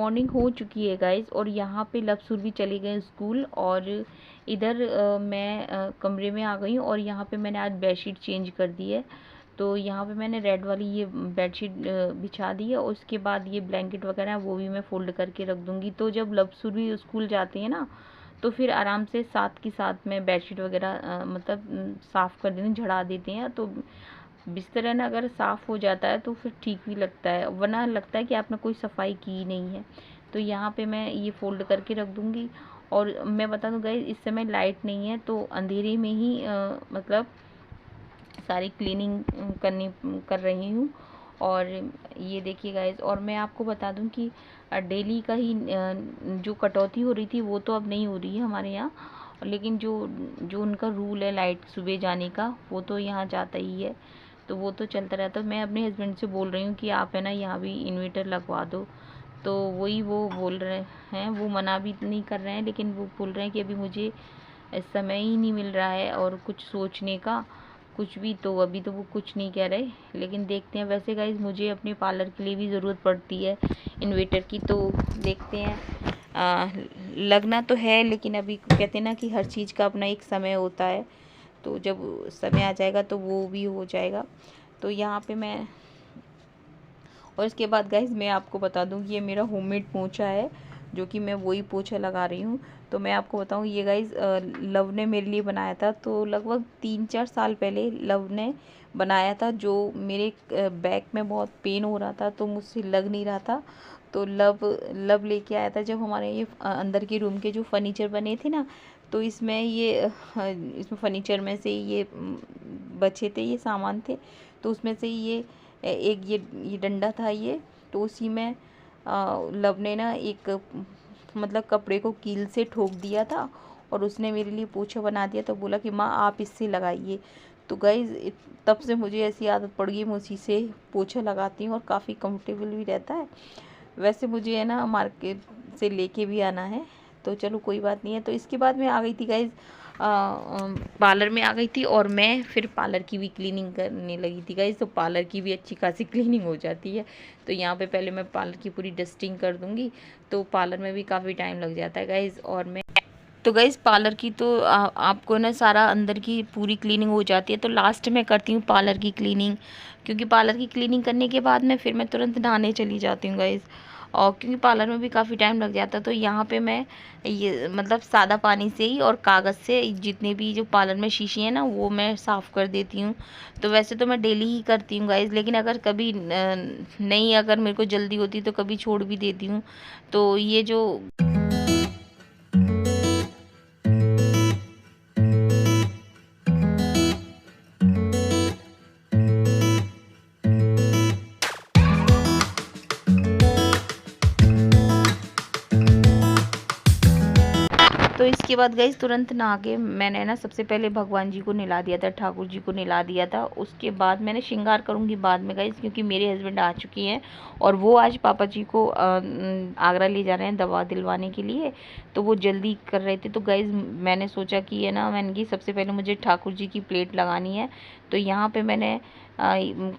Morning हो चुकी है गाइज़, और यहाँ पे लवसुर भी चले गए स्कूल, और इधर मैं कमरे में आ गई हूँ। और यहाँ पे मैंने आज बेडशीट चेंज कर दी है। तो यहाँ पे मैंने रेड वाली ये बेडशीट बिछा दी है, और उसके बाद ये ब्लैंकेट वगैरह है वो भी मैं फ़ोल्ड करके रख दूँगी। तो जब लवसुर भी स्कूल जाते हैं ना, तो फिर आराम से साथ के साथ में बेडशीट वगैरह मतलब साफ़ कर देते हैं, झड़ा देते हैं। तो बिस्तर है ना, अगर साफ़ हो जाता है तो फिर ठीक भी लगता है, वरना लगता है कि आपने कोई सफाई की नहीं है। तो यहाँ पे मैं ये फ़ोल्ड करके रख दूँगी। और मैं बता दूँ गाइस, इस समय लाइट नहीं है, तो अंधेरे में ही मतलब सारी क्लीनिंग कर रही हूँ। और ये देखिए गाइस, और मैं आपको बता दूँ कि डेली का ही जो कटौती हो रही थी वो तो अब नहीं हो रही है हमारे यहाँ, लेकिन जो जो उनका रूल है लाइट सुबह जाने का, वो तो यहाँ जाता ही है, तो वो तो चलता रहता है। मैं अपने हस्बैंड से बोल रही हूँ कि आप है ना यहाँ भी इन्वर्टर लगवा दो, तो वही वो बोल रहे हैं, वो मना भी नहीं कर रहे हैं, लेकिन वो बोल रहे हैं कि अभी मुझे समय ही नहीं मिल रहा है और कुछ सोचने का कुछ भी, तो अभी तो वो कुछ नहीं कह रहे, लेकिन देखते हैं। वैसे गाइज मुझे अपने पार्लर के लिए भी ज़रूरत पड़ती है इन्वर्टर की, तो देखते हैं। लगना तो है, लेकिन अभी कहते हैं ना कि हर चीज़ का अपना एक समय होता है, तो जब समय आ जाएगा तो वो भी हो जाएगा। तो यहाँ पे मैं, और इसके बाद गाइज मैं आपको बता दूँ, ये मेरा होममेड पोंछा है, जो कि मैं वही पोंछा लगा रही हूँ। तो मैं आपको बताऊँ, ये गाइज लव ने मेरे लिए बनाया था। तो लगभग 3-4 साल पहले लव ने बनाया था, जो मेरे बैक में बहुत पेन हो रहा था, तो मुझसे लग नहीं रहा था। तो लव लेके आया था, जब हमारे ये अंदर के रूम के जो फर्नीचर बने थे ना, तो इसमें इसमें फर्नीचर में से ये बचे थे, ये सामान थे, तो उसमें से ये एक ये डंडा था ये, तो उसी में लव ने ना एक मतलब कपड़े को कील से ठोक दिया था, और उसने मेरे लिए पोछा बना दिया। तो बोला कि माँ आप इससे लगाइए। तो गाइज तब से मुझे ऐसी आदत पड़ गई, मैं उसी से पोछा लगाती हूँ, और काफ़ी कंफर्टेबल भी रहता है। वैसे मुझे है ना मार्केट से लेके भी आना है, तो चलो कोई बात नहीं है। तो इसके बाद मैं आ गई थी गाइज, पार्लर में आ गई थी, और मैं फिर पार्लर की भी क्लीनिंग करने लगी थी गाइज। तो पार्लर की भी अच्छी खासी क्लीनिंग हो जाती है। तो यहाँ पे पहले मैं पार्लर की पूरी डस्टिंग कर दूँगी, तो पार्लर में भी काफ़ी टाइम लग जाता है गाइज। और मैं तो गाइज पार्लर की तो आपको ना सारा अंदर की पूरी क्लीनिंग हो जाती है, तो लास्ट में करती हूँ पार्लर की क्लीनिंग, क्योंकि पार्लर की क्लीनिंग करने के बाद मैं फिर मैं तुरंत नहाने चली जाती हूँ गाइज। और क्योंकि पार्लर में भी काफ़ी टाइम लग जाता है, तो यहाँ पे मैं ये मतलब सादा पानी से ही और कागज़ से जितने भी जो पार्लर में शीशी है ना, वो मैं साफ़ कर देती हूँ। तो वैसे तो मैं डेली ही करती हूँ गाइज, लेकिन अगर कभी नहीं, अगर मेरे को जल्दी होती तो कभी छोड़ भी देती हूँ। तो ये जो तो इसके बाद गाइस तुरंत नहा के मैंने ना सबसे पहले भगवान जी को नहला दिया था, ठाकुर जी को नहला दिया था। उसके बाद मैंने श्रृंगार करूँगी बाद में गाइस, क्योंकि मेरे हस्बैंड आ चुकी हैं, और वो आज पापा जी को आगरा ले जा रहे हैं दवा दिलवाने के लिए, तो वो जल्दी कर रहे थे। तो गाइस मैंने सोचा कि है ना, मैंने कि सबसे पहले मुझे ठाकुर जी की प्लेट लगानी है। तो यहाँ पर मैंने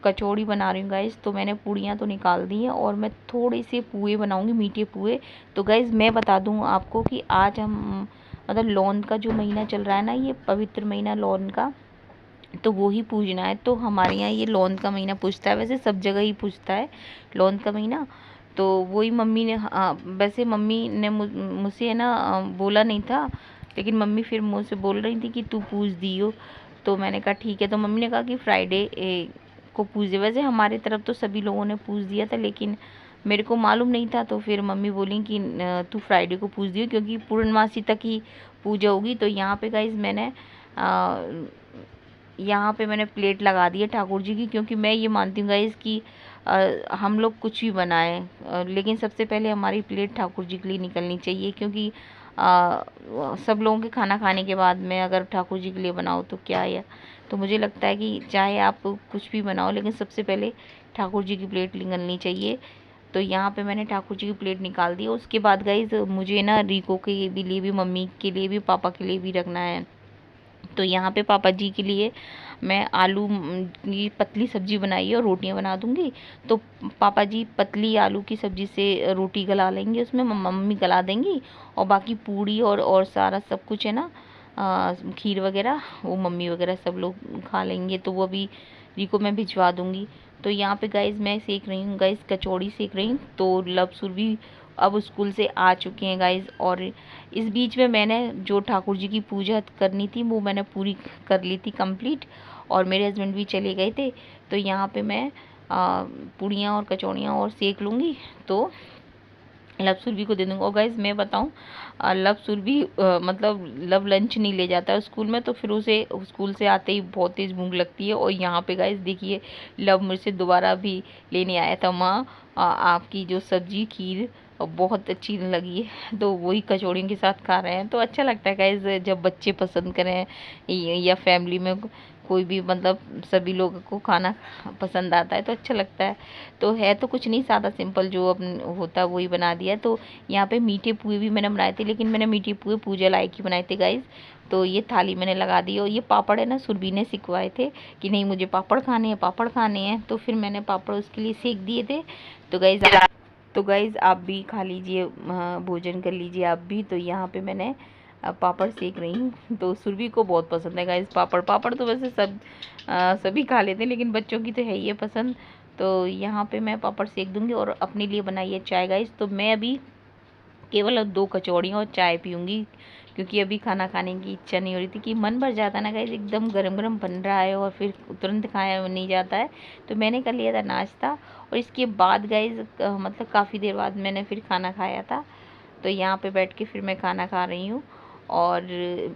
कचौड़ी बना रही हूँ गाइस। तो मैंने पूड़ियाँ तो निकाल दी हैं, और मैं थोड़े से पुए बनाऊँगी, मीठे पुए। तो गाइस मैं बता दूँ आपको कि आज हम मतलब लौन का जो महीना चल रहा है ना, ये पवित्र महीना लौन का, तो वो ही पूजना है। तो हमारे यहाँ ये लौन का महीना पूजता है, वैसे सब जगह ही पूजता है लौन का महीना। तो वही मम्मी ने, वैसे मम्मी ने मुझसे है ना बोला नहीं था, लेकिन मम्मी फिर मुझसे बोल रही थी कि तू पूज दियो। तो मैंने कहा ठीक है। तो मम्मी ने कहा कि फ्राइडे को पूज दे। वैसे हमारे तरफ तो सभी लोगों ने पूज दिया था, लेकिन मेरे को मालूम नहीं था, तो फिर मम्मी बोली कि तू फ्राइडे को पूज दियो, क्योंकि पूर्णमासी तक ही पूजा होगी। तो यहाँ पे गाइज मैंने यहाँ पे मैंने प्लेट लगा दी है ठाकुर जी की, क्योंकि मैं ये मानती हूँ गाइज कि हम लोग कुछ भी बनाएं, लेकिन सबसे पहले हमारी प्लेट ठाकुर जी के लिए निकलनी चाहिए, क्योंकि सब लोगों के खाना खाने के बाद में अगर ठाकुर जी के लिए बनाओ तो क्या है। तो मुझे लगता है कि चाहे आप कुछ भी बनाओ, लेकिन सबसे पहले ठाकुर जी की प्लेट निकलनी चाहिए। तो यहाँ पे मैंने ठाकुर जी की प्लेट निकाल दी। उसके बाद गाइज मुझे ना रिको के लिए भी, मम्मी के लिए भी, पापा के लिए भी रखना है। तो यहाँ पे पापा जी के लिए मैं आलू की पतली सब्जी बनाई है और रोटियां बना दूंगी। तो पापा जी पतली आलू की सब्जी से रोटी गला लेंगे, उसमें मम्मी गला देंगी, और बाकी पूड़ी और सारा सब कुछ है ना, खीर वगैरह वो मम्मी वगैरह सब लोग खा लेंगे। तो वो अभी रिको मैं भिजवा दूंगी। तो यहाँ पे गाइज मैं सेक रही हूँ, गाइज कचौड़ी सेक रही हूँ। तो लवसुर भी अब स्कूल से आ चुके हैं गाइज। और इस बीच में मैंने जो ठाकुर जी की पूजा करनी थी वो मैंने पूरी कर ली थी कंप्लीट, और मेरे हस्बैंड भी चले गए थे। तो यहाँ पे मैं पूड़ियाँ और कचौड़ियाँ और सेक लूँगी, तो लव सुरभि को दे दूँगा। और गाइज मैं बताऊँ, लव सुरभि मतलब लव लंच नहीं ले जाता है स्कूल में, तो फिर उसे स्कूल से आते ही बहुत तेज़ भूख लगती है। और यहाँ पे गाइज देखिए, लव मुझसे दोबारा भी लेने आया था, माँ आपकी जो सब्जी खीर बहुत अच्छी लगी है। तो वही कचौड़ियों के साथ खा रहे हैं। तो अच्छा लगता है गाइज जब बच्चे पसंद करें, या फैमिली में कोई भी मतलब सभी लोगों को खाना पसंद आता है तो अच्छा लगता है। तो है तो कुछ नहीं, सादा सिंपल जो होता है वही बना दिया। तो यहाँ पे मीठे पुए भी मैंने बनाए थे, लेकिन मैंने मीठे पुए पूजा लायक ही बनाए थे गाइज। तो ये थाली मैंने लगा दी। और ये पापड़ है ना, सुरभि ने सिखवाए थे कि नहीं मुझे पापड़ खाने हैं, पापड़ खाने हैं। तो फिर मैंने पापड़ उसके लिए सेक दिए थे। तो गाइज आप भी खा लीजिए, भोजन कर लीजिए आप भी। तो यहाँ पे मैंने पापड़ सेक रही हूँ। तो सुरभि को बहुत पसंद है गाइस पापड़ तो वैसे सभी खा लेते हैं, लेकिन बच्चों की तो है ही है पसंद। तो यहाँ पे मैं पापड़ सेक दूँगी और अपने लिए बनाई है चाय गाइस। तो मैं अभी केवल 2 कचौड़ियाँ और चाय पीऊँगी, क्योंकि अभी खाना खाने की इच्छा नहीं हो रही थी। कि मन भर जाता है ना गाइस, एकदम गरम गरम बन रहा है और फिर तुरंत खाया नहीं जाता है। तो मैंने कर लिया था नाश्ता, और इसके बाद गाइस मतलब काफ़ी देर बाद मैंने फिर खाना खाया था। तो यहाँ पे बैठ के फिर मैं खाना खा रही हूँ। और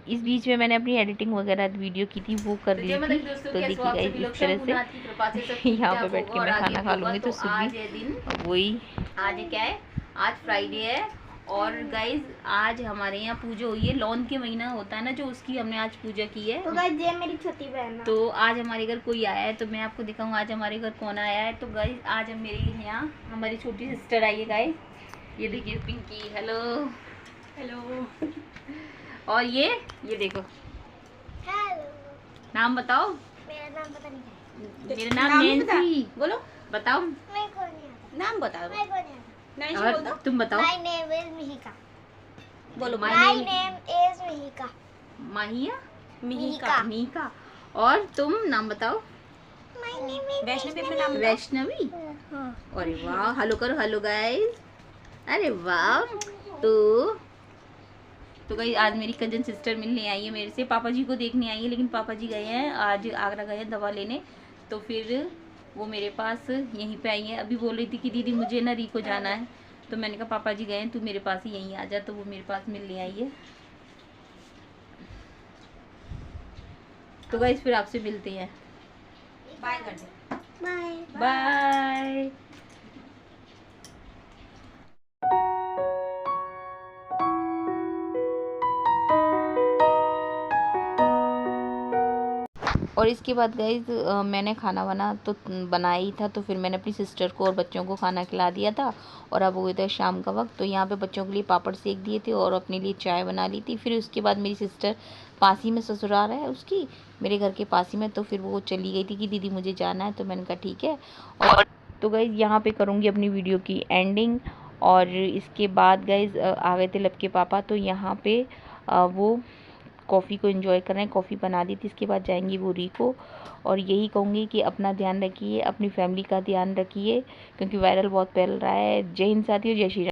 इस बीच में मैंने अपनी एडिटिंग वगैरह वीडियो की थी वो कर ली थी। तो देखिए गाइस इस तरह से यहाँ पे बैठ के मैं खाना खा लूँगी। तो सुबह वही, आज क्या है, आज फ्राइडे है। और गाइज आज हमारे यहाँ पूजा हुई है, लॉन के महीना होता है ना जो, उसकी हमने आज पूजा की है। तो गाइज ये मेरी छोटी बहन है। तो आज हमारे घर कोई आया है, तो मैं आपको दिखाऊँ आज हमारे घर कौन आया है। तो गाइज आज मेरे यहाँ हमारी छोटी सिस्टर आई है गाइज, ये देखिए पिंकी। Hello hello. और ये देखो, हेलो। नाम बताओ। मेरा नाम पता नहीं है। मेरा नाम नैन्सी। बोलो, बताओ। मैं को नहीं आता। नाम बताओ। मैं को नहीं आता। नहीं और बोल दो। तुम बताओ। My name is Mihika. बोलो My name is मिहिका। माहिया, मिहिका। मिहिका। और तुम नाम बताओ। My name is वैष्णवी अपना नाम बताओ। वैष्णवी। हाँ। अरे वाह, हेलो करो, हेलो गाइस। अरे वाह। तो गाइस आज मेरी कजन सिस्टर मिलने आई है मेरे से, पापा जी को देखने आई है, लेकिन पापा जी गए हैं आज आगरा गए हैं दवा लेने। तो फिर वो मेरे पास यहीं पे आई है। अभी बोल रही थी कि दीदी मुझे ना री को जाना है। तो मैंने कहा पापा जी गए हैं, तू मेरे पास ही यहीं आ जा। तो वो मेरे पास मिलने आई है। तो गाइस फिर आपसे मिलते हैं। बाय कर दो। बाय। बाय। और इसके बाद गाइज मैंने खाना बनाया ही था। तो फिर मैंने अपनी सिस्टर को और बच्चों को खाना खिला दिया था। और अब हो गया था शाम का वक्त। तो यहाँ पे बच्चों के लिए पापड़ सेक दिए थे और अपने लिए चाय बना ली थी। फिर उसके बाद मेरी सिस्टर पास ही में ससुराल है उसकी, मेरे घर के पास ही में। तो फिर वो चली गई थी कि दीदी मुझे जाना है। तो मैंने कहा ठीक है। और तो गाइज यहाँ पे करूँगी अपनी वीडियो की एंडिंग। और इसके बाद गाइज आ गए थे लब के पापा। तो यहाँ पे वो कॉफ़ी को एंजॉय कर रहे हैं। कॉफ़ी बना दी थी, इसके बाद जाएंगी वो री को। और यही कहूँगी कि अपना ध्यान रखिए, अपनी फैमिली का ध्यान रखिए, क्योंकि वायरल बहुत फैल रहा है। जय हिंद साथियों, जय श्री राम।